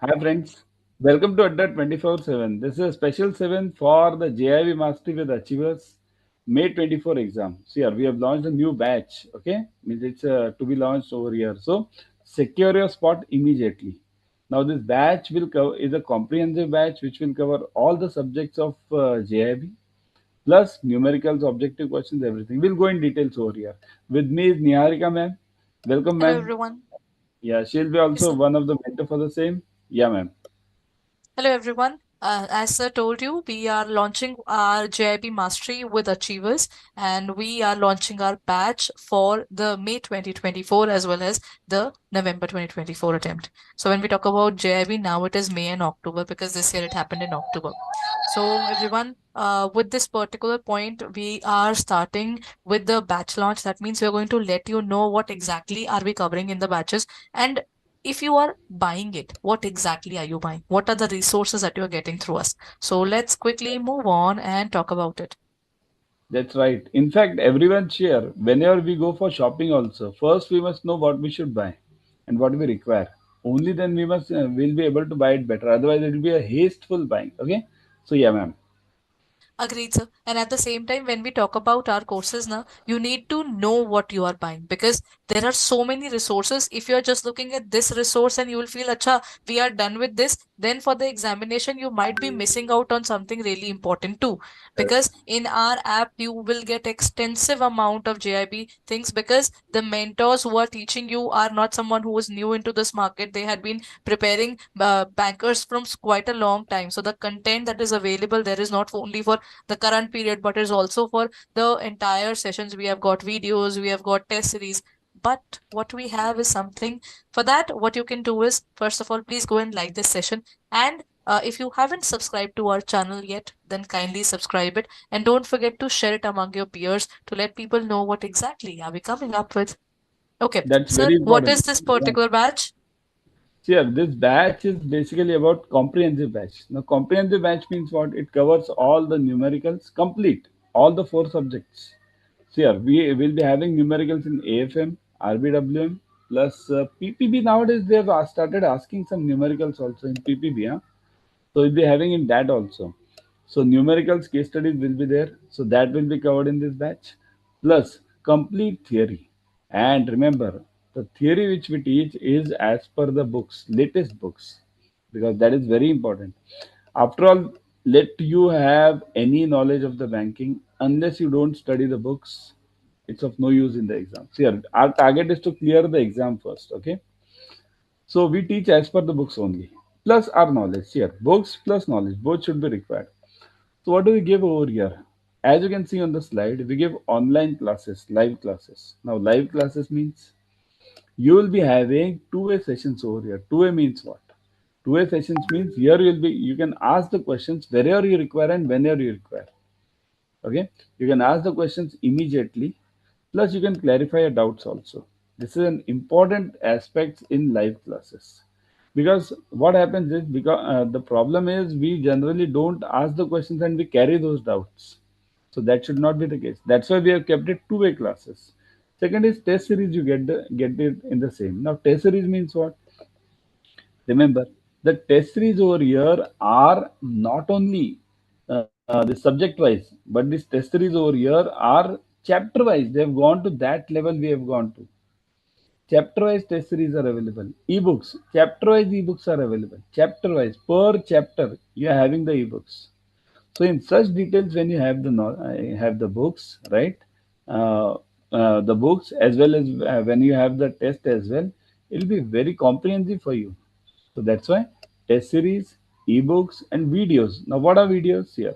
Hi friends, welcome to Adda 24/7. This is a special 7 for the JIB Mastery with Achievers May 24 exam. So here we have launched a new batch. Okay, means it's to be launched over here. So secure your spot immediately. Now this batch will cover is a comprehensive batch which will cover all the subjects of JIB plus numericals, objective questions, everything. We'll go in details over here. With me is Niharika ma'am. Welcome Hello, ma'am. everyone. Yeah, she'll be Yes, also sir. one of the mentor for the same. Yeah ma'am. Hello, everyone. As I told you, we are launching our JIB Mastery with Achievers, and we are launching our batch for the May 2024 as well as the November 2024 attempt. So, when we talk about JIB, now it is May and October because this year it happened in October. So, everyone, with this particular point, we are starting with the batch launch. That means we are going to let you know what exactly are we covering in the batches, and if you are buying it, what exactly are you buying? What are the resources that you are getting through us? So let's quickly move on and talk about it. That's right. In fact, everyone share. Whenever we go for shopping also, first we must know what we should buy and what we require. Only then we'll be able to buy it better. Otherwise, it will be a hasteful buying. Okay. So yeah, ma'am. Agreed, sir. And at the same time, when we talk about our courses now, you need to know what you are buying because there are so many resources. If you are just looking at this resource and you will feel, acha, we are done with this, then for the examination, you might be missing out on something really important too. Because in our app, you will get extensive amount of JIB things because the mentors who are teaching you are not someone who is new into this market. They had been preparing bankers from quite a long time. So the content that is available there is not only for the current period, but is also for the entire sessions. We have got videos, we have got test series. But what we have is something for that. What you can do is, first of all, please go and like this session. And if you haven't subscribed to our channel yet, then kindly subscribe it. And don't forget to share it among your peers to let people know what exactly are we coming up with. Okay, That's sir, very what important. is this Yeah. particular batch? See, yeah, this batch is basically about comprehensive batch. Now, comprehensive batch means what? It covers all the numericals, complete all the four subjects. So here we will be having numericals in AFM, RBWM plus PPB. Nowadays they have started asking some numericals also in PPB. Huh? So we'll be having in that also. So numericals case studies will be there. So that will be covered in this batch. Plus complete theory. And remember, the theory which we teach is as per the books, latest books, because that is very important. After all, let you have any knowledge of the banking, unless you don't study the books, it's of no use in the exam. So here, our target is to clear the exam first. Okay. So we teach as per the books only, plus our knowledge here. Books plus knowledge, both should be required. So what do we give over here? As you can see on the slide, we give online classes, live classes. Now live classes means you will be having two-way sessions over here. Two-way means what? Two-way sessions means here you can ask the questions wherever you require and whenever you require. Okay, you can ask the questions immediately. Plus, you can clarify your doubts also. This is an important aspect in live classes because what happens is because the problem is we generally don't ask the questions and we carry those doubts. So that should not be the case. That's why we have kept it two-way classes. Second is test series. You get it in the same. Now test series means what? Remember, the test series over here are not only the subject wise, but these test series over here are chapter wise. They have gone to that level we have gone to. Chapter wise test series are available. Ebooks, chapter wise ebooks are available. Chapter wise, per chapter, you are having the ebooks. So in such details, when you have have the books, right? Uh, the books as well as when you have the test as well, it will be very comprehensive for you. So that's why test series, ebooks, and videos. Now, what are videos here?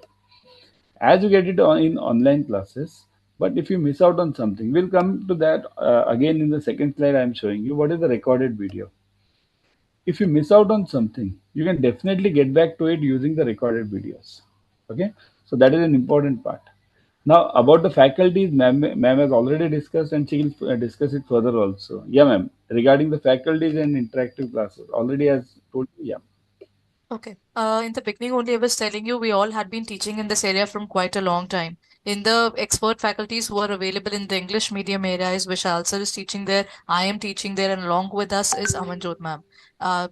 As you get it in online classes, but if you miss out on something, we'll come to that again in the second slide. I'm showing you what is the recorded video. If you miss out on something, you can definitely get back to it using the recorded videos. Okay, so that is an important part. Now about the faculties, ma'am has already discussed and she will discuss it further also. Yeah, ma'am. Regarding the faculties and interactive classes, already has told you. Yeah. Okay. In the beginning only, I was telling you we all had been teaching in this area from quite a long time. In the expert faculties who are available in the English medium area is Vishal sir is teaching there. I am teaching there, and along with us is Amanjot ma'am.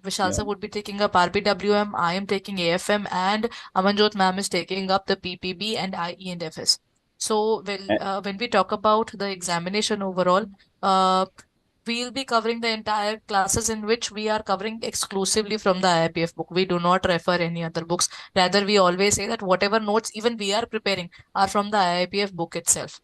Vishal Yeah, sir would be taking up RBWM. I am taking AFM, and Amanjot ma'am is taking up the PPB and IE and FS. So, well, a- when we talk about the examination overall, uh, we'll be covering the entire classes in which we are covering exclusively from the IIPF book. We do not refer any other books. Rather, we always say that whatever notes even we are preparing are from the IIPF book itself.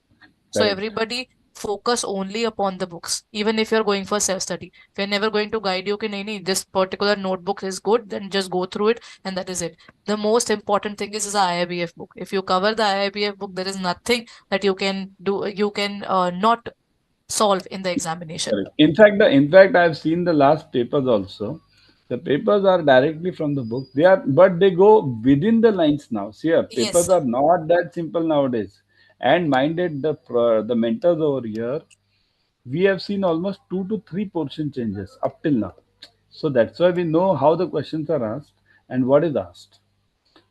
So correct. everybody focus only upon the books. Even if you're going for self-study, we're never going to guide you. Okay, nahi, this particular notebook is good, then just go through it, and that is it. The most important thing is the IIBF book. If you cover the IIBF book, there is nothing that you can do. You can not solve in the examination. Correct. In fact, I've seen the last papers also. The papers are directly from the book. They are, but they go within the lines now. See, here, Yes, papers sir. are not that simple nowadays. And minded the mentors over here, we have seen almost 2 to 3 portion changes up till now. So that's why we know how the questions are asked and what is asked.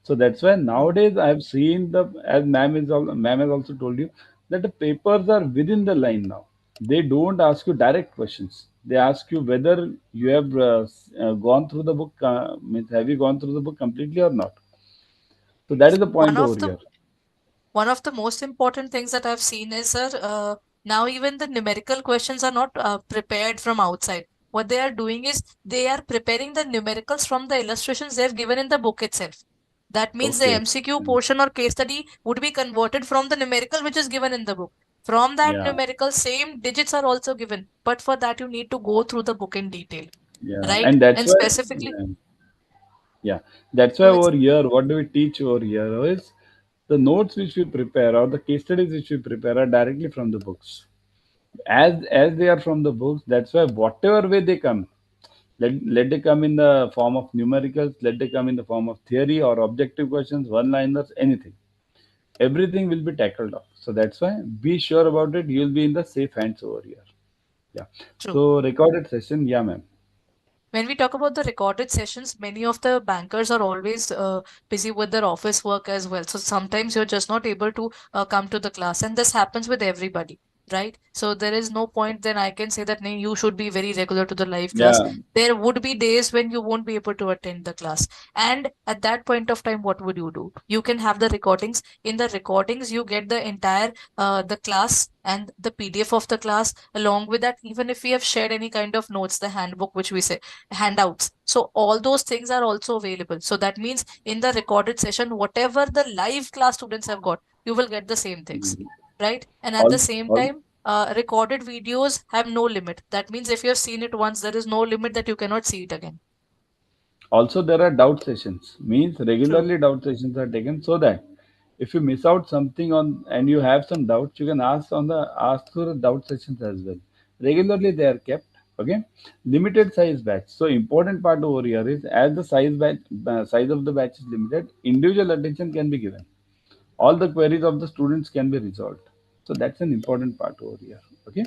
So that's why True. nowadays I have seen the as ma'am has also told you that the papers are within the line now. They don't ask you direct questions. They ask you whether you have gone through the book. Means have you gone through the book completely or not? So that is the One point of over the here. one of the most important things that I've seen is, sir, now even the numerical questions are not prepared from outside. What they are doing is they are preparing the numericals from the illustrations they've given in the book itself. That means the Okay. MCQ Mm. portion or case study would be converted from the numerical which is given in the book. From that Yeah. numerical, same digits are also given, but for that you need to go through the book in detail, Yeah. right? And that's And why. specifically, Yeah. Yeah, that's why go ahead, over sir. here, what do we teach over here is the notes which we prepare or the case studies which we prepare are directly from the books. As they are from the books, that's why whatever way they come, let they come in the form of numericals, let they come in the form of theory or objective questions, one-liners, anything. Everything will be tackled off. So that's why be sure about it. You'll be in the safe hands over here. Yeah. True. So recorded session, yeah, ma'am. When we talk about the recorded sessions, many of the bankers are always busy with their office work as well. So sometimes you're just not able to come to the class, and this happens with everybody, right? So there is no point then I can say that "Nee, you should be very regular to the live class." Yeah, There would be days when you won't be able to attend the class. And at that point of time, what would you do? You can have the recordings. In the recordings, you get the entire the class and the PDF of the class. Along with that, even if we have shared any kind of notes, the handbook, which we say handouts. So all those things are also available. So that means in the recorded session, whatever the live class students have got, you will get the same things, mm, right? And at the all, same all, time, recorded videos have no limit. That means if you have seen it once, there is no limit that you cannot see it again. Also, there are doubt sessions. Means True. regularly doubt sessions are taken so that if you miss out something on and you have some doubts, you can ask through the doubt sessions as well. Regularly they are kept. Okay, limited size batch. So important part over here is as the size of the batch is limited, individual attention can be given. All the queries of the students can be resolved. So that's an important part over here. Okay.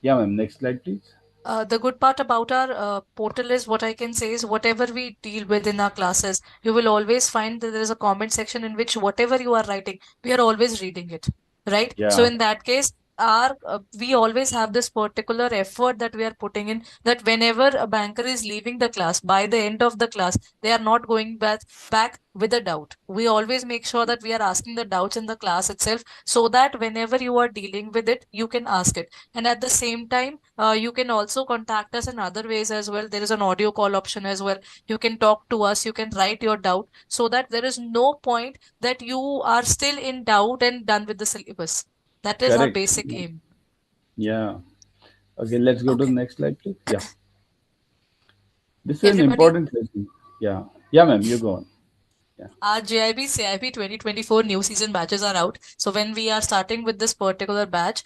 Yeah, ma'am. Next slide, please. The good part about our portal is what I can say is whatever we deal with in our classes, you will always find that there is a comment section in which whatever you are writing, we are always reading it, right? So Yeah. in that case, our we always have this particular effort that we are putting in that whenever a banker is leaving the class, by the end of the class, they are not going back with a doubt. We always make sure that we are asking the doubts in the class itself so that whenever you are dealing with it, you can ask it. And at the same time, you can also contact us in other ways as well. There is an audio call option as well. You can talk to us, you can write your doubt so that there is no point that you are still in doubt and done with the syllabus. That is our Correct. basic aim. Yeah. Okay. Let's go to the Okay. next slide, please. Yeah. This is an Everybody, important session. Yeah. Yeah, ma'am. You go on. Yeah. our JIB CIP 2024 new season batches are out. So when we are starting with this particular batch,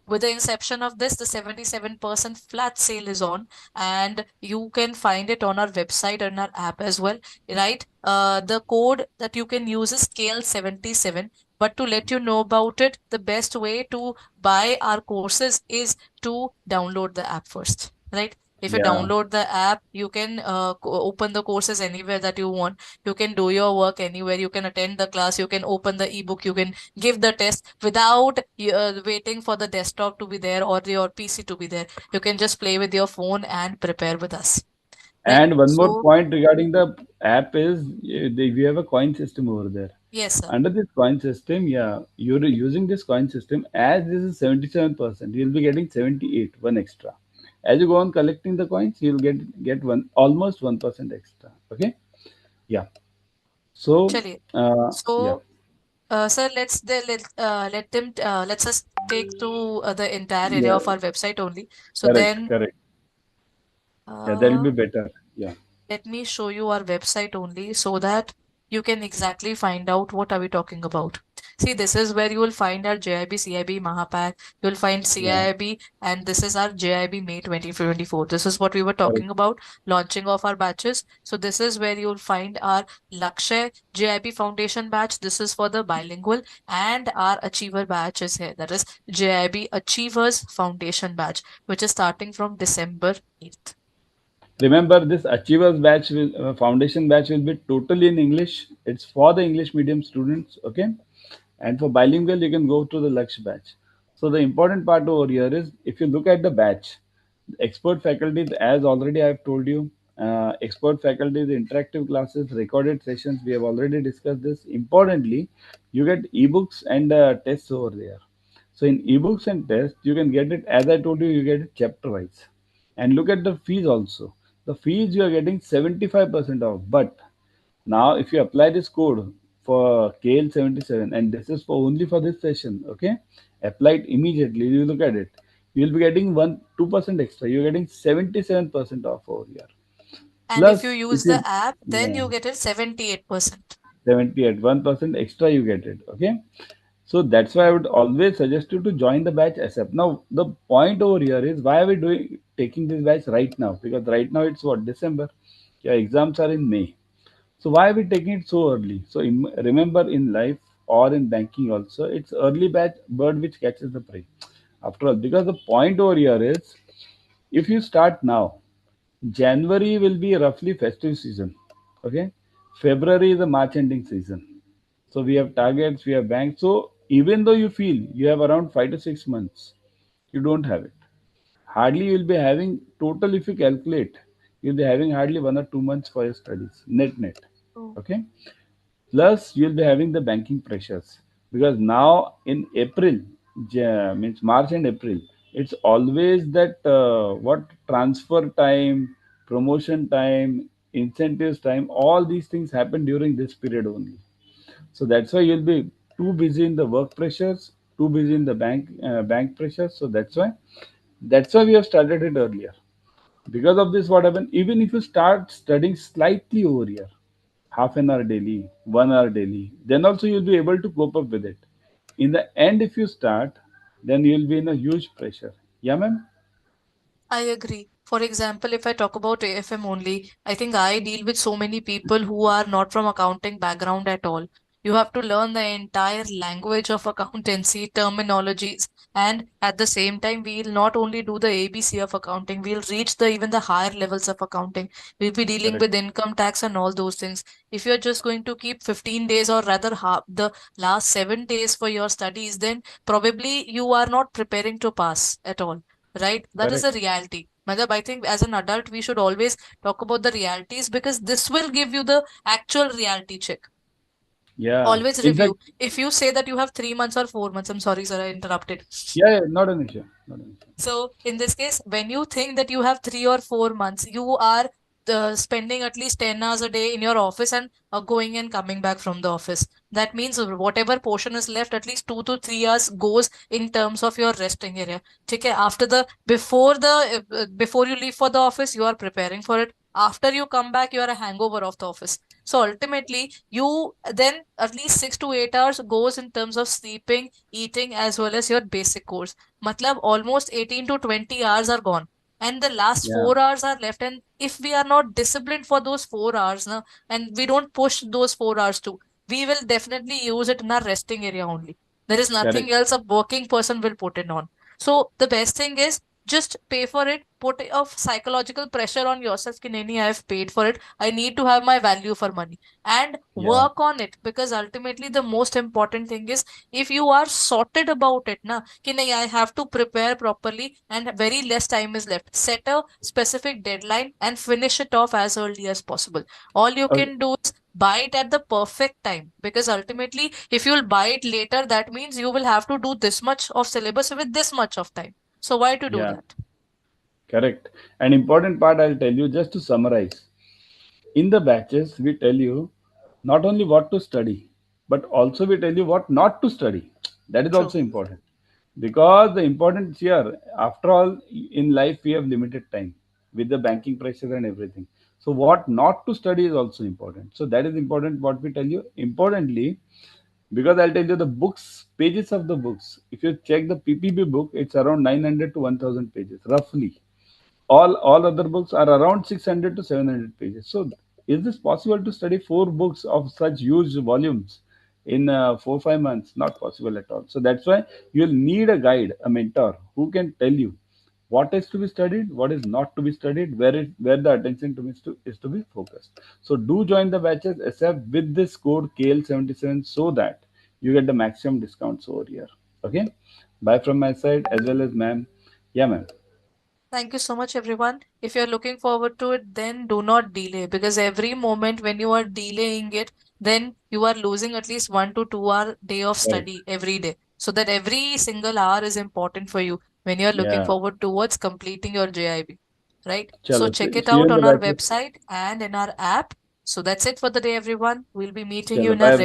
with the inception of this, the 77% flat sale is on, and you can find it on our website and our app as well, right? The code that you can use is scale77. But to let you know about it, the best way to buy our courses is to download the app first, right? If you Yeah. download the app, you can open the courses anywhere that you want. You can do your work anywhere. You can attend the class. You can open the ebook. You can give the test without waiting for the desktop to be there or your PC to be there. You can just play with your phone and prepare with us. Right? And one more So, point regarding the app is we have a coin system over there. yes, sir. Under this coin system, yeah, you're using this coin system as this is 77%, you'll be getting 78, one extra. As you go on collecting the coins, you'll get one almost 1% extra. Okay? Yeah. So Chaliye. yeah, So, sir, let's us take through the entire area yeah, of our website only. So correct, then, correct. Yeah, that'll uh, be better. Yeah, let me show you our website only so that you can exactly find out what are we talking about. See, this is where you will find our JIB, CIB, Mahapack. You will find yeah, CIB, and this is our JIB May 2024. This is what we were talking correct. about, launching of our batches. So this is where you will find our Lakshay JIB Foundation batch. This is for the bilingual, and our Achiever batch is here. That is JIB Achievers Foundation batch, which is starting from December 8th. Remember, this Achievers batch foundation batch will be totally in English. It's for the English medium students. Okay. And for bilingual, you can go to the Laksh batch. So the important part over here is if you look at the batch, expert faculty, as already I've told you, expert faculty, the interactive classes, recorded sessions, we have already discussed this. Importantly, you get ebooks and tests over there. So in ebooks and tests, you can get it, as I told you, you get it chapter wise. And look at the fees also. The fees you are getting 75% off. But now, if you apply this code for KL77, and this is for only for this session, okay? Apply it immediately. You look at it. You'll be getting 2% extra. You're getting 77% off over here. And if you Plus, if use you the app, then yeah, you get it 78%. 70 at 1% extra, you get it. Okay. So that's why I would always suggest you to join the batch ASAP. Now, the point over here is why are we doing taking this batch right now? Because right now it's what December. Your exams are in May. So why are we taking it so early? So remember, in life or in banking also, it's early batch bird which catches the prey. After all, because the point over here is, if you start now, January will be roughly festive season. Okay, February is the March ending season. So we have targets, we have banks. So even though you feel you have around 5 to 6 months, you don't have it. Hardly you'll be having total, if you calculate, you'll be having hardly 1 or 2 months for your studies, net. Oh. Okay. Plus, you'll be having the banking pressures because now in April, means March and April, it's always that what transfer time, promotion time, incentives time, all these things happen during this period only. So that's why you'll be too busy in the work pressures, too busy in the bank pressures. So that's why we have started it earlier. Because of this, what happened? Even if you start studying slightly over here, half an hour daily, 1 hour daily, then also you'll be able to cope up with it. In the end, if you start, then you'll be in a huge pressure. Yeah, ma'am? I agree. For example, if I talk about AFM only, I think I deal with so many people who are not from accounting background at all. You have to learn the entire language of accountancy, terminologies, and at the same time, we'll not only do the ABC of accounting, we'll reach the even the higher levels of accounting. We'll be dealing Correct, with income tax and all those things. If you're just going to keep 15 days or rather half the last 7 days for your studies, then probably you are not preparing to pass at all, right? That is a correct. reality. Madam, I think as an adult, we should always talk about the realities because this will give you the actual reality check. Yeah. Always In fact, review. If you say that you have 3 months or 4 months, I'm sorry, sir, I interrupted. yeah, not an issue. Not an issue. So in this case, when you think that you have 3 or 4 months, you are spending at least 10 hours a day in your office and going and coming back from the office. That means whatever portion is left, at least 2 to 3 hours goes in terms of your resting area. Okay, after the before you leave for the office, you are preparing for it. After you come back, you are a hangover of the office. So ultimately, you then at least 6 to 8 hours goes in terms of sleeping, eating, as well as your basic course. Matlab almost 18 to 20 hours are gone. And the last Yeah, 4 hours are left. And if we are not disciplined for those 4 hours now, and we don't push those 4 hours too, we will definitely use it in our resting area only. There is nothing correct. else a working person will put it on. So the best thing is just pay for it, put a psychological pressure on yourself ki nahi, I have paid for it, I need to have my value for money, and Yeah. work on it. Because ultimately the most important thing is, if you are sorted about it na ki nahi, I have to prepare properly and very less time is left, set a specific deadline and finish it off as early as possible. All you Okay. can do is buy it at the perfect time, because ultimately if you'll buy it later, that means you will have to do this much of syllabus with this much of time. So why to do Yeah. that? Correct. An important part I'll tell you just to summarize. In the batches, we tell you not only what to study, but also we tell you what not to study. That is True. also important. Because the important here, after all, in life we have limited time with the banking pressure and everything. So what not to study is also important. So that is important what we tell you. Importantly, because I'll tell you the books, pages of the books. If you check the PPB book, it's around 900 to 1000 pages, roughly. All other books are around 600 to 700 pages. So is this possible to study four books of such huge volumes in 4 5 months? Not possible at all. So that's why you'll need a guide, a mentor who can tell you what is to be studied, what is not to be studied, where the attention is to be focused. So do join the batches except with this code KL77 so that you get the maximum discounts over here. Okay. Bye from my side as well as ma'am. Yeah, ma'am. Thank you so much, everyone. If you're looking forward to it, then do not delay, because every moment when you are delaying it, then you are losing at least 1 to 2 hour day of Correct. study every day. So that every single hour is important for you when you're looking Yeah. forward towards completing your JIB, right? So Chalo, check it see you out in the on our batches. website and in our app. So that's it for the day, everyone. We'll be meeting you Chalo, in our bye regular